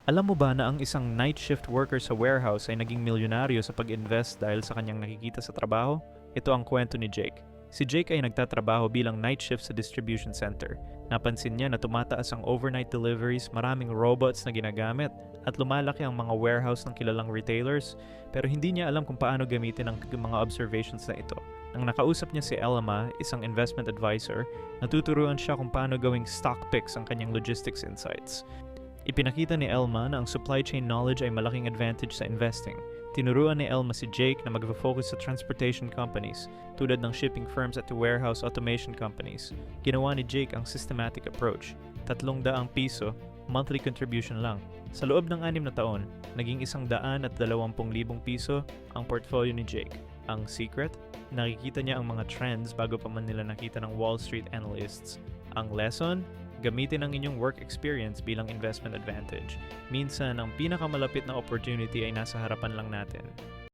Alam mo ba na ang isang night shift worker sa warehouse ay naging milyonaryo sa pag-invest dahil sa kanyang nakikita sa trabaho? Ito ang kwento ni Jake. Si Jake ay nagtatrabaho bilang night shift sa distribution center. Napansin niya na tumataas ang overnight deliveries, maraming robots na ginagamit, at lumalaki ang mga warehouse ng kilalang retailers, pero hindi niya alam kung paano gamitin ang mga observations na ito. Nang nakausap niya si Elma, isang investment advisor, natuturuan siya kung paano gawing stock picks ang kanyang logistics insights. Ipinakita ni Elma na ang supply chain knowledge ay malaking advantage sa investing. Tinuruan ni Elma si Jake na mag-focus sa transportation companies, tulad ng shipping firms at warehouse automation companies. Ginawa ni Jake ang systematic approach. 300 piso, monthly contribution lang. Sa loob ng 6 na taon, naging 120,000 piso ang portfolio ni Jake. Ang secret? Nakikita niya ang mga trends bago pa man nila nakita ng Wall Street analysts. Ang lesson? Gamitin ang inyong work experience bilang investment advantage. Minsan, ang pinakamalapit na opportunity ay nasa harapan lang natin.